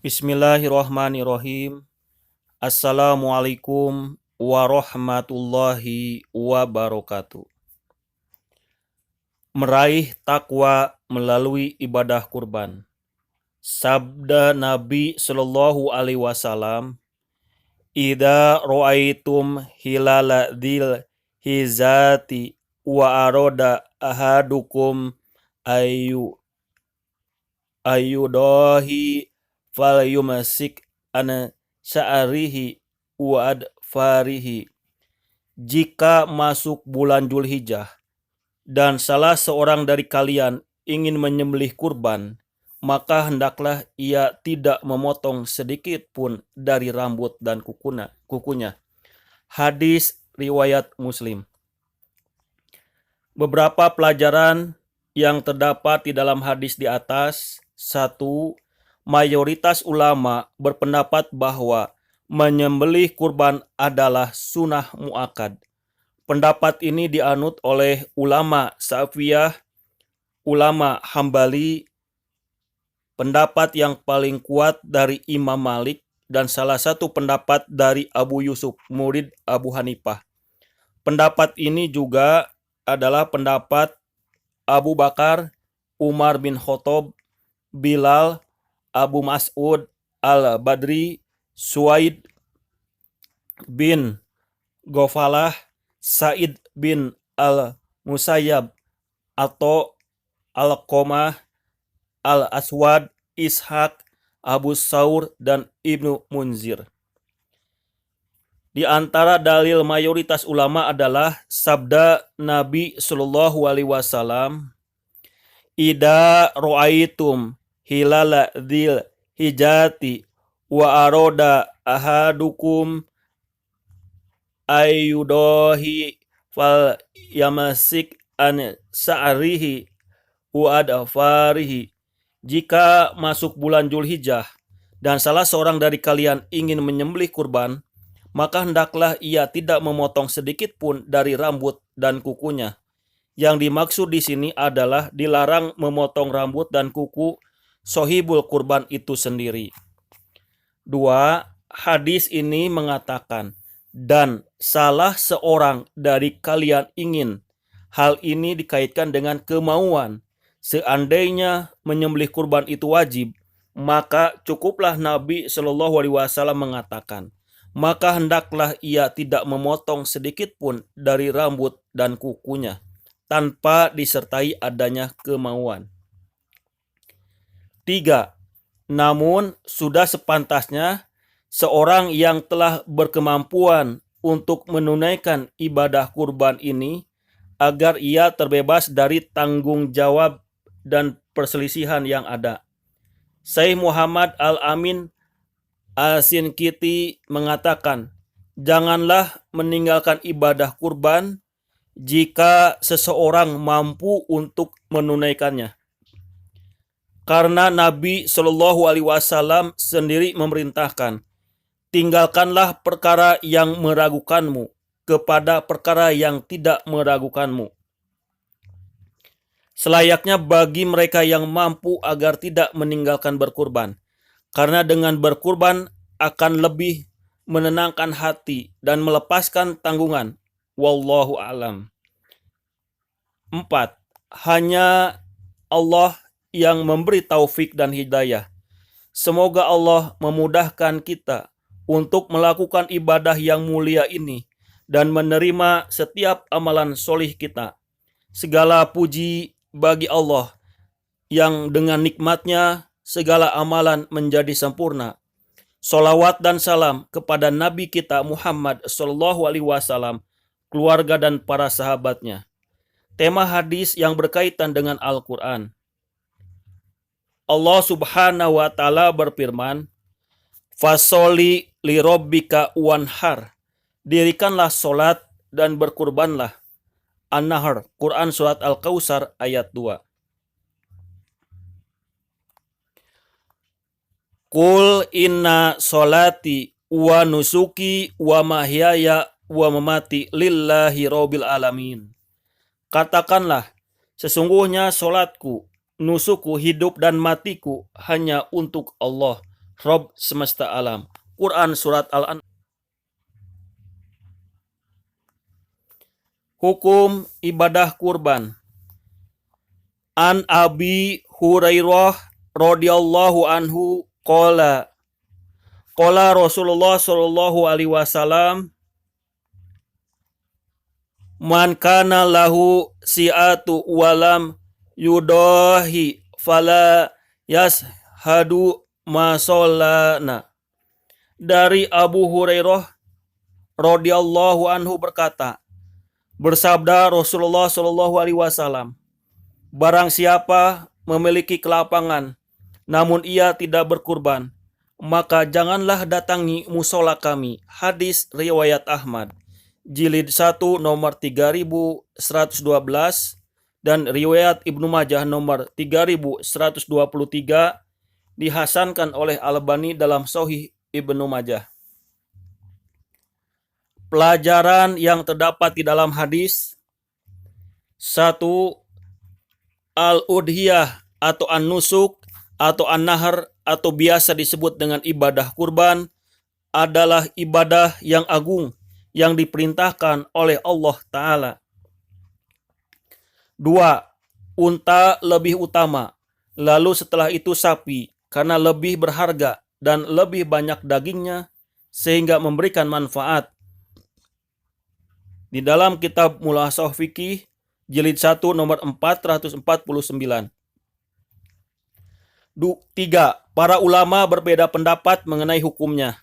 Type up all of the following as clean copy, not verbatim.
Bismillahirrahmanirrahim. Assalamualaikum warahmatullahi wabarakatuh. Meraih takwa melalui ibadah kurban. Sabda Nabi Shallallahu Alaihi Wasallam, "Idza ra'aitum hilala dzil hizati wa aroda ahadukum ayudahi falyumsik an sya'rihi wa adfarihi." Jika masuk bulan Dzulhijjah dan salah seorang dari kalian ingin menyembelih kurban, maka hendaklah ia tidak memotong sedikit pun dari rambut dan kukunya. Hadis riwayat Muslim. Beberapa pelajaran yang terdapat di dalam hadis di atas. 1. Mayoritas ulama berpendapat bahwa menyembelih kurban adalah sunnah muakkad. Pendapat ini dianut oleh ulama Syafi'iyah, ulama Hambali, pendapat yang paling kuat dari Imam Malik, dan salah satu pendapat dari Abu Yusuf, murid Abu Hanifah. Pendapat ini juga adalah pendapat Abu Bakar, Umar bin Khattab, Bilal, Abu Mas'ud al-Badri, Suaid bin Ghafalah, Sa'id bin al-Musayyab, atau Al-Qamah, Al-Aswad, Ishaq, Abu Saur, dan Ibnu Munzir. Di antara dalil mayoritas ulama adalah sabda Nabi Shallallahu Alaihi Wasallam, "Idza ra'aitum hilala dzil hijati wa aroda ahadukum ayudahi fal yamasik an sa'rihi wa adfarihi." Jika masuk bulan Dzulhijjah dan salah seorang dari kalian ingin menyembelih kurban, maka hendaklah ia tidak memotong sedikit pun dari rambut dan kukunya. Yang dimaksud di sini adalah dilarang memotong rambut dan kuku sohibul kurban itu sendiri. 2. Hadis ini mengatakan, dan salah seorang dari kalian ingin. Hal ini dikaitkan dengan kemauan. Seandainya menyembelih kurban itu wajib, maka cukuplah Nabi Shallallahu Alaihi Wasallam mengatakan, maka hendaklah ia tidak memotong sedikit pun dari rambut dan kukunya, tanpa disertai adanya kemauan. 3. Namun sudah sepantasnya seorang yang telah berkemampuan untuk menunaikan ibadah kurban ini agar ia terbebas dari tanggung jawab dan perselisihan yang ada. Syekh Muhammad Al-Amin Al-Sinkiti mengatakan, janganlah meninggalkan ibadah kurban jika seseorang mampu untuk menunaikannya. Karena Nabi Shallallahu Alaihi Wasallam sendiri memerintahkan, tinggalkanlah perkara yang meragukanmu kepada perkara yang tidak meragukanmu. Selayaknya bagi mereka yang mampu agar tidak meninggalkan berkurban, karena dengan berkurban akan lebih menenangkan hati dan melepaskan tanggungan. Wallahu a'lam. 4. Hanya Allah yang memberi taufik dan hidayah. Semoga Allah memudahkan kita untuk melakukan ibadah yang mulia ini dan menerima setiap amalan solih kita. Segala puji bagi Allah yang dengan nikmatnya segala amalan menjadi sempurna. Salawat dan salam kepada Nabi kita Muhammad Sallallahu Alaihi Wasallam, keluarga dan para sahabatnya. Tema hadis yang berkaitan dengan Al-Quran. Allah Subhanahu wa Ta'ala berfirman, "Fasoli li rabbika wanhar." Dirikanlah solat dan berkurbanlah. An-Nahr, Quran Surat Al-Kautsar ayat 2. Qul inna solati wa nusuki wa mahyaya wa mamati lillahi rabbil alamin. Katakanlah, sesungguhnya solatku, nusuku, hidup dan matiku hanya untuk Allah, Rob semesta alam. Quran surat Al-An'am. Hukum ibadah kurban. An Abi Hurairah radhiyallahu anhu qala Rasulullah sallallahu alaihi wasallam, man kana lahu si'atu walam yudahi fala yashadu masolana. Dari Abu Hurairah radhiyallahu anhu berkata, bersabda Rasulullah sallallahu alaihi wasallam, barang siapa memiliki kelapangan namun ia tidak berkurban, maka janganlah datangi musola kami. Hadis riwayat Ahmad, jilid 1 nomor 3112 dan riwayat Ibnu Majah nomor 3123, dihasankan oleh Al-Albani dalam Sahih Ibnu Majah. Pelajaran yang terdapat di dalam hadis: 1. Al-udhiyah atau an-nusuk atau an-nahr atau biasa disebut dengan ibadah kurban adalah ibadah yang agung yang diperintahkan oleh Allah Ta'ala. 2. Unta lebih utama, lalu setelah itu sapi, karena lebih berharga dan lebih banyak dagingnya sehingga memberikan manfaat. Di dalam kitab Mulahathah Fikih, jilid 1 nomor 449. 3. Para ulama berbeda pendapat mengenai hukumnya.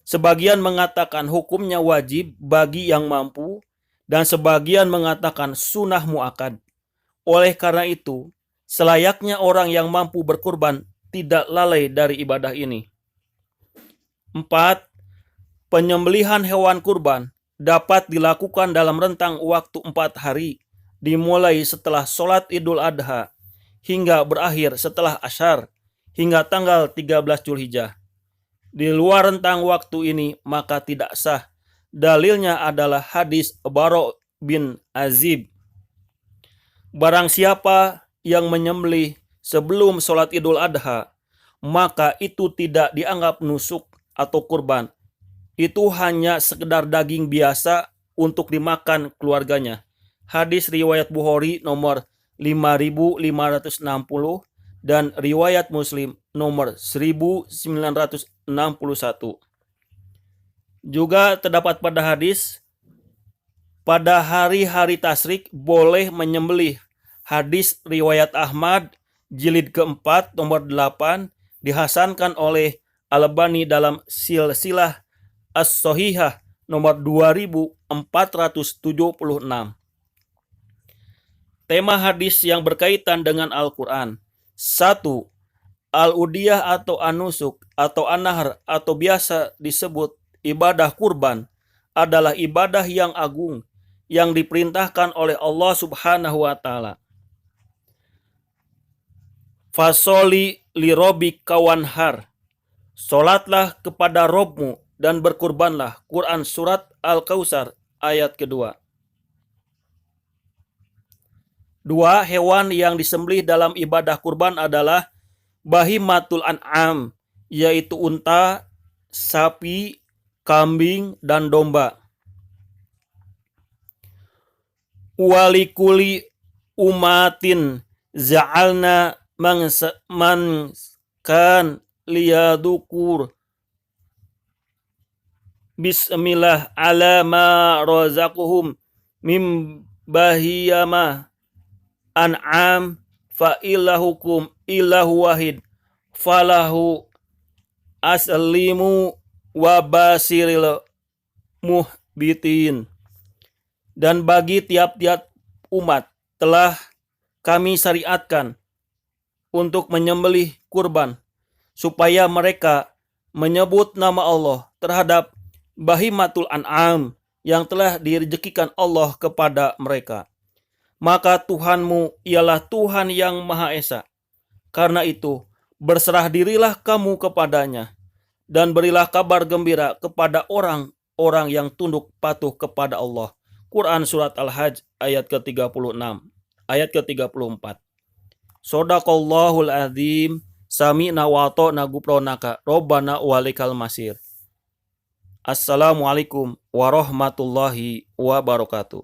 Sebagian mengatakan hukumnya wajib bagi yang mampu dan sebagian mengatakan sunnah muakkad. Oleh karena itu, selayaknya orang yang mampu berkurban tidak lalai dari ibadah ini. 4. Penyembelihan hewan kurban dapat dilakukan dalam rentang waktu 4 hari, dimulai setelah sholat Idul Adha hingga berakhir setelah Asyar hingga tanggal 13 Zulhijjah. Di luar rentang waktu ini maka tidak sah. Dalilnya adalah hadis Bara bin Azib. Barang siapa yang menyembelih sebelum sholat Idul Adha, maka itu tidak dianggap nusuk atau kurban. Itu hanya sekedar daging biasa untuk dimakan keluarganya. Hadis riwayat Bukhari nomor 5560 dan riwayat Muslim nomor 1961. Juga terdapat pada hadis, pada hari-hari tasyrik boleh menyembelih. Hadis riwayat Ahmad, jilid keempat nomor 8, dihasankan oleh Al-Albani dalam silsilah As-Sahihah nomor 2476. Tema hadis yang berkaitan dengan Al-Quran. 1. Al-udhiyah atau an-nusuk atau an-nahr atau biasa disebut ibadah kurban adalah ibadah yang agung yang diperintahkan oleh Allah Subhanahu wa Ta'ala. Fasoli li robbika wanhar. Salatlah kepada Robmu dan berkurbanlah. Quran surat Al-Kautsar ayat kedua. 2. Hewan yang disembelih dalam ibadah kurban adalah bahimatul an'am, yaitu unta, sapi, kambing, dan domba. Walikuli umatin za'alna manskan liyadukur bismillah ala ma razaqhum mim bahiyama an'am fa ilahukum ilahu wahid falahu aslimu wa basiril muhbitin. Dan bagi tiap-tiap umat telah kami syariatkan untuk menyembelih kurban supaya mereka menyebut nama Allah terhadap bahimatul an'am yang telah direzekikan Allah kepada mereka. Maka Tuhanmu ialah Tuhan yang Maha Esa. Karena itu, berserah dirilah kamu kepadanya dan berilah kabar gembira kepada orang-orang yang tunduk patuh kepada Allah. Quran surat Al-Hajj ayat ke-36, ayat ke-34. Shadaqallahul azim. Sami'na wa ata'na ghufranaka Rabbana walikal masir. Assalamualaikum warahmatullahi wabarakatuh.